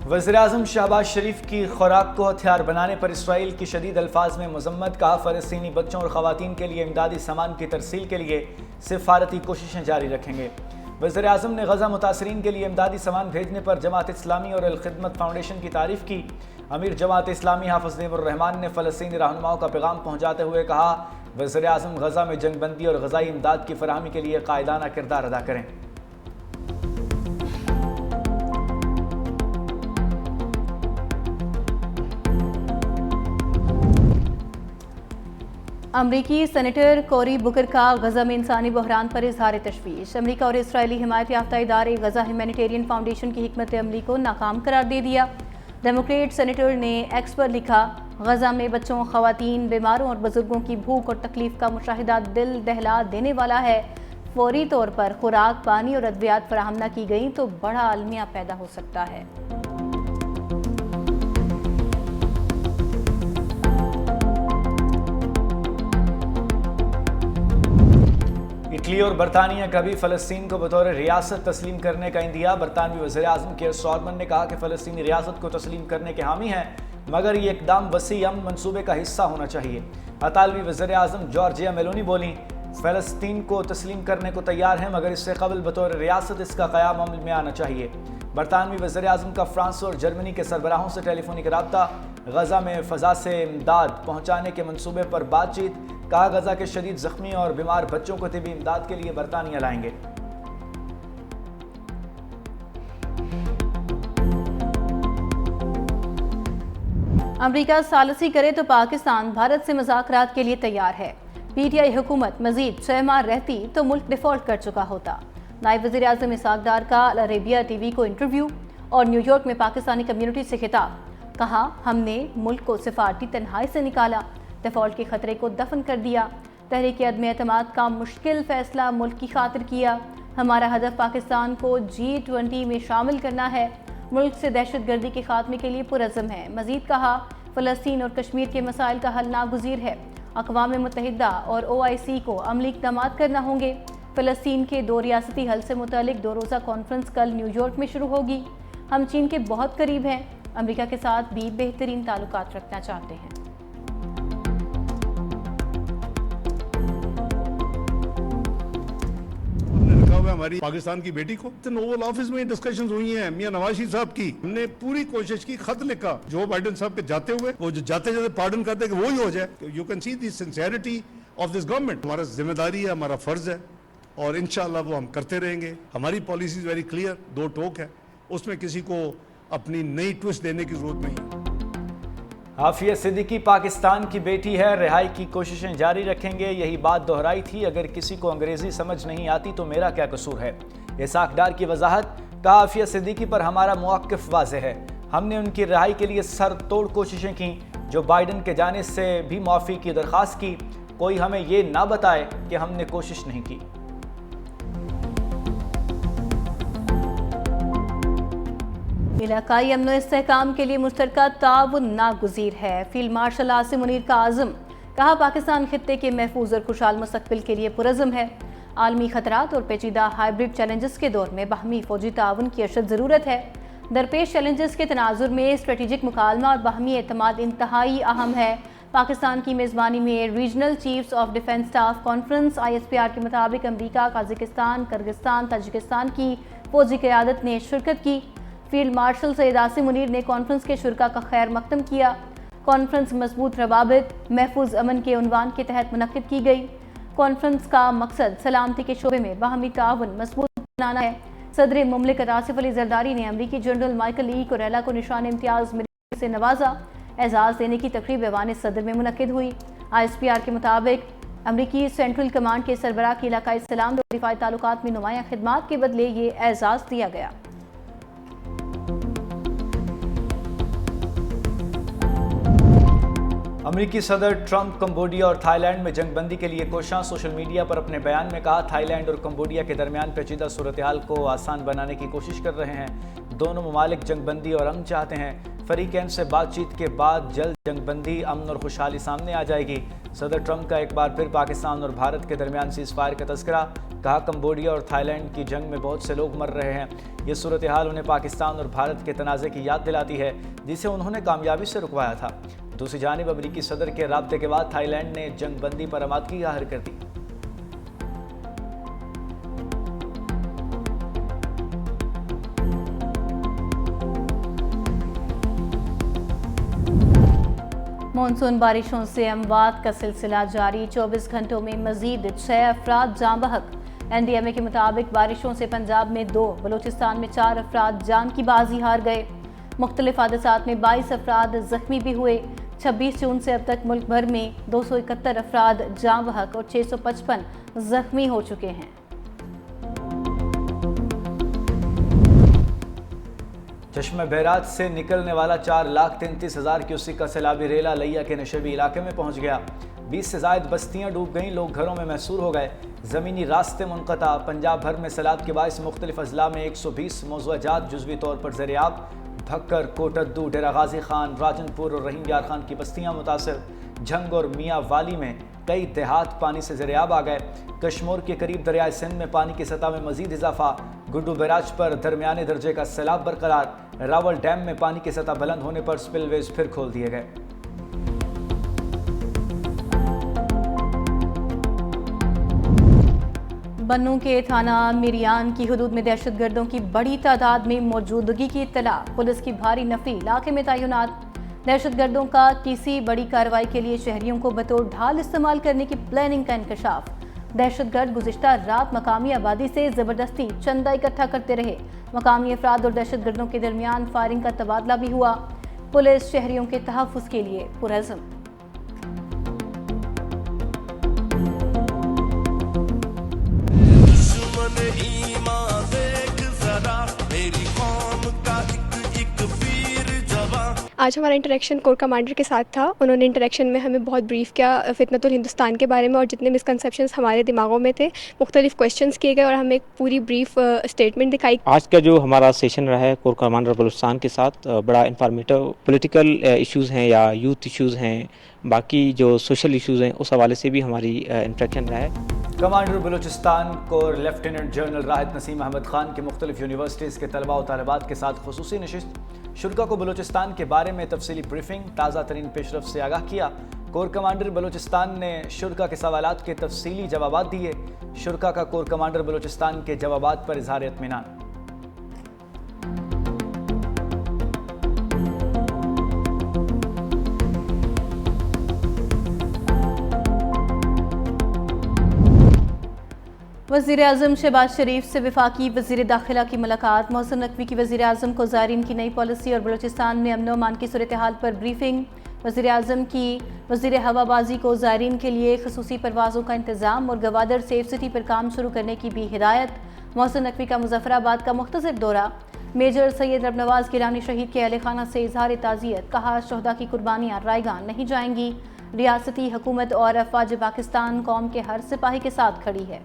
वज़ीर-ए-आज़म शहबाज शरीफ की खुराक को हथियार बनाने पर इसराइल की शदीद अल्फाज में मजम्मत। कहा, फ़लस्तीनी बच्चों और ख़वातीन के लिए इमदादी सामान की तरसील के लिए सिफारती कोशिशें जारी रखेंगे। वज़ीर-ए-आज़म ने गज़ा मुतासरीन के लिए इमदादी सामान भेजने पर जमात इस्लामी और अल-खिदमत फाउंडेशन की तारीफ़ की। अमीर जमात इस्लामी हाफ़िज़ नईमुर्रहमान ने फ़लस्तीनी रहनुमाओं का पैगाम पहुँचाते हुए कहा, वज़ीर-ए-आज़म गज़ा में जंगबंदी और ग़ज़ाई इमदाद की फ़राहमी के लिए कायदाना किरदार अदा करें। अमरीकी सेनेटर कोरी बुकर का गजा में इंसानी बहरान पर इजहार तशवीश। अमरीका और इसराइली हिमायत याफ्ता इदारे गजा ह्यूमैनिटेरियन फाउंडेशन की हिकमत अमली को नाकाम करार दे दिया। डेमोक्रेट सेनेटर ने एक्स पर लिखा, गजा में बच्चों, खवातीन, बीमारों और बुजुर्गों की भूख और तकलीफ का मुशाहिदा दिल दहला देने वाला है। फौरी तौर पर खुराक, पानी और अद्वियात फराहम न की गई तो बड़ा अलमिया पैदा हो सकता है। इटली और बरतानिया का भी फ़लस्तीन को बतौर रियासत तस्लीम करने का इंदिया। बरतानवी वज़ीर-ए-आज़म केयर स्टारमर ने कहा कि फ़लस्तीनी रियासत को तस्लीम करने के हामी हैं, मगर ये इक़दाम वसी अमन मनसूबे का हिस्सा होना चाहिए। इतालवी वज़ीर-ए-आज़म जॉर्जिया मेलोनी बोली, फ़लस्तीन को तस्लीम करने को तैयार हैं, मगर इससे कबल बतौर रियासत इसका क़याम अमल में आना चाहिए। बरतानवी वज़ीर-ए-आज़म का फ्रांस और जर्मनी के सरबराहों से टेलीफोनिक रब्ता। गज़ा में फ़ज़ा से इमदाद पहुँचाने के मनसूबे पर बातचीत। कहा, गज़ा के शदीद ज़ख्मी और बीमार बच्चों को तिबी इमदाद के लिए बरतानिया लाएंगे। अमरीका सालसी करे तो पाकिस्तान भारत से मुज़ाकरात के लिए तैयार है। पीटीआई हुकूमत मजीद 6 माह रहती तो मुल्क डिफ़ॉल्ट कर चुका होता। नायब वज़ीर-ए-आज़म इसहाक़ डार का अल अरेबिया टीवी को इंटरव्यू और न्यूयॉर्क में पाकिस्तानी कम्युनिटी से खिताब। कहा, हमने मुल्क को सिफारती तन्हाई से निकाला, डिफ़ॉल्ट के खतरे को दफन कर दिया, तहरीक अदम एतमाद का मुश्किल फ़ैसला मुल्क की खातिर किया। हमारा हदफ पाकिस्तान को G20 में शामिल करना है। मुल्क से दहशत गर्दी के खात्मे के लिए पुरज़म है। मज़ीद कहा, फ़लस्तीन और कश्मीर के मसाइल का हल नागुज़ीर है। अक़वाम मुत्तहिदा और OIC को अमली इक़दामात करना होंगे। फ़लस्तीन के 2 रियासती हल से मुतल्लिक़ 2 रोज़ा कॉन्फ्रेंस कल न्यूयॉर्क में शुरू होगी। हम चीन के बहुत करीब हैं, अमरीका के साथ भी बेहतरीन ताल्लुकात रखना चाहते हैं। हमारी पाकिस्तान की बेटी को ओवल ऑफिस में डिस्कशंस हुई हैं मियां नवाज शरीफ साहब की। हमने पूरी कोशिश की, खत लिखा जो बाइडेन साहब के जाते हुए, वो जो जाते जाते पार्डन करते कि वो ही हो जाए। You can see the sincerity of this government. हमारा जिम्मेदारी है, हमारा फर्ज है और इंशाल्लाह वो हम करते रहेंगे। हमारी पॉलिसी वेरी क्लियर, 2 टोक है, उसमें किसी को अपनी नई ट्विस्ट देने की जरूरत नहीं है। आफिया सिद्दीकी पाकिस्तान की बेटी है, रिहाई की कोशिशें जारी रखेंगे, यही बात दोहराई थी। अगर किसी को अंग्रेजी समझ नहीं आती तो मेरा क्या कसूर है। इसहाक़ डार की वजाहत। कहा, आफिया सिद्दीकी पर हमारा मौक़िफ़ वाज़ेह है। हमने उनकी रिहाई के लिए सर तोड़ कोशिशें की। जो बाइडन के जाने से भी माफ़ी की दरख्वास्त की। कोई हमें ये ना बताए कि हमने कोशिश नहीं की। इलाकाई अमन इस्तेहकाम के लिए मुश्तरका ताउन नागुज़ीर है। फील्ड मार्शल आसिम मुनीर का आज़म। कहा, पाकिस्तान खित्ते के महफूज और खुशहाल मुस्तक़बिल के लिए पुरज़म है। आलमी ख़तरात और पेचीदा हाइब्रिड चैलेंजेस के दौर में बाहमी फ़ौजी ताउन की अशद ज़रूरत है। दरपेश चैलेंजेस के तनाजुर में स्ट्रेटेजिक मुकालमा और बाहमी एतमाद इंतहाई अहम है। पाकिस्तान की मेज़बानी में regional chiefs of defence staff conference ISPR के मुताबिक अमरीका, कज़ाकिस्तान, किर्गिस्तान, ताजिकिस्तान की फ़ौजी क़यादत ने शिरकत की। फील्ड मार्शल सैयद आसिम मुनीर ने कॉन्फ्रेंस के शुरका का खैर मकदम किया। कॉन्फ्रेंस मजबूत रवाबित, महफूज अमन के उन्वान के तहत मुनक्किद की गई। कॉन्फ्रेंस का मकसद सलामती के शोबे में बाहमी ताउन मजबूत बनाना है। सदर मुमलिकत आसिफ अली जरदारी ने अमरीकी जनरल माइकल E. कुरेला को निशान इम्तियाज़ मिलने से नवाजा। एजाज़ देने की तकरीब ऐवान सदर में मुनक्किद हुई। ISPR के मुताबिक अमरीकी सेंट्रल कमांड के सरबराह की इलाकाई सलाम और दिफाई ताल्लुकात में नुमाया खिदमात के बदले ये एजाज़ दिया गया। अमरीकी सदर ट्रंप कंबोडिया और थाईलैंड में जंगबंदी के लिए कोशां। सोशल मीडिया पर अपने बयान में कहा, थाईलैंड और कंबोडिया के दरमियान पेचीदा सूरत हाल को आसान बनाने की कोशिश कर रहे हैं। दोनों ममालिक जंगबंदी और अमन चाहते हैं। फरीकैन से बातचीत के बाद जल्द जंगबंदी, अमन और खुशहाली सामने आ जाएगी। सदर ट्रंप का एक बार फिर पाकिस्तान और भारत के दरमियान सीज़फायर का तज़किरा। کہا کمبوڈیا اور تھائی لینڈ کی جنگ میں بہت سے لوگ مر رہے ہیں۔ یہ صورتحال انہیں پاکستان اور بھارت کے تنازع کی یاد دلاتی ہے جسے انہوں نے کامیابی سے رکوایا تھا۔ دوسری جانب امریکی صدر کے رابطے کے بعد تھائی لینڈ نے جنگ بندی پر آمادگی ظاہر کر دی۔ مونسون بارشوں سے اموات کا سلسلہ جاری، 24 گھنٹوں میں مزید 6 افراد جاں بحق۔ این ڈی ایم اے کے مطابق بارشوں سے پنجاب میں 2، بلوچستان میں 4 افراد جان کی بازی ہار گئے۔ مختلف حادثات میں 22 افراد زخمی بھی ہوئے۔ 26 جون سے اب تک ملک بھر میں 271 افراد جاں بحق اور 655 زخمی ہو چکے ہیں۔ چشمہ بیراج سے نکلنے والا 4,33,000 کیوسک کا سیلابی ریلا لیا کے نشیبی علاقے میں پہنچ گیا۔ 20 سے زائد بستیاں ڈوب گئیں، لوگ گھروں میں محصور ہو گئے، زمینی راستے منقطع۔ پنجاب بھر میں سیلاب کے باعث مختلف اضلاع میں 120 موضوع جات جزوی طور پر زیر آب۔ بھکر، کوٹدو، ڈیرہ غازی خان، راجن پور اور رحیم یار خان کی بستیاں متاثر۔ جھنگ اور میاں والی میں کئی دیہات پانی سے زیر آب آ گئے۔ کشمور کے قریب دریائے سندھ میں پانی کی سطح میں مزید اضافہ۔ گڈو بیراج پر درمیانے درجے کا سیلاب برقرار۔ راول ڈیم میں پانی کی سطح بلند ہونے پر سپل ویز پھر کھول دیے گئے۔ بنوں کے تھانہ میریان کی حدود میں دہشت گردوں کی بڑی تعداد میں موجودگی کی اطلاع، پولیس کی بھاری نفری، علاقے میں تعینات۔ دہشت گردوں کا کسی بڑی کارروائی کے لیے شہریوں کو بطور ڈھال استعمال کرنے کی پلاننگ کا انکشاف۔ دہشت گرد گزشتہ رات مقامی آبادی سے زبردستی چندہ اکٹھا کرتے رہے۔ مقامی افراد اور دہشت گردوں کے درمیان فائرنگ کا تبادلہ بھی ہوا۔ پولیس شہریوں کے تحفظ کے لیے پرعزم۔ آج ہمارا انٹریکشن کور کمانڈر کے ساتھ تھا۔ انہوں نے انٹریکشن میں ہمیں بہت بریف کیا فتنۃ الہندوستان کے بارے میں، اور جتنے مسکنسیپشنز ہمارے دماغوں میں تھے مختلف کویشچنز کیے گئے اور ہمیں ایک پوری بریف اسٹیٹمنٹ دکھائی۔ آج کا جو ہمارا سیشن رہا ہے کور کمانڈر بلوچستان کے ساتھ بڑا انفارمیٹو، پولیٹیکل ایشوز ہیں یا یوتھ ایشوز ہیں، باقی جو سوشل ایشوز ہیں، اس حوالے سے بھی ہماری انٹریکشن رہا ہے۔ کمانڈر بلوچستان کور لیفٹیننٹ جنرل راحت نسیم احمد خان کی مختلف یونیورسٹیز کے طلباء و طالبات کے ساتھ خصوصی نشست۔ شرکا کو بلوچستان کے بارے میں تفصیلی بریفنگ، تازہ ترین پیش رفت سے آگاہ کیا۔ کور کمانڈر بلوچستان نے شرکا کے سوالات کے تفصیلی جوابات دیے۔ شرکا کا کور کمانڈر بلوچستان کے جوابات پر اظہار اطمینان۔ وزیر اعظم شہباز شریف سے وفاقی وزیر داخلہ کی ملاقات، محسن نقوی کی وزیر اعظم کو زائرین کی نئی پالیسی اور بلوچستان میں امن و امان کی صورتحال پر بریفنگ۔ وزیر اعظم کی وزیر ہوا بازی کو زائرین کے لیے خصوصی پروازوں کا انتظام اور گوادر سیف سٹی پر کام شروع کرنے کی بھی ہدایت۔ محسن نقوی کا مظفر آباد کا مختصر دورہ، میجر سید رب نواز گیلانی شہید کے اہل خانہ سے اظہار تعزیت، کہا شہداء کی قربانیاں رائیگاں نہیں جائیں گی، ریاستی حکومت اور افواج پاکستان قوم کے ہر سپاہی کے ساتھ کھڑی ہے۔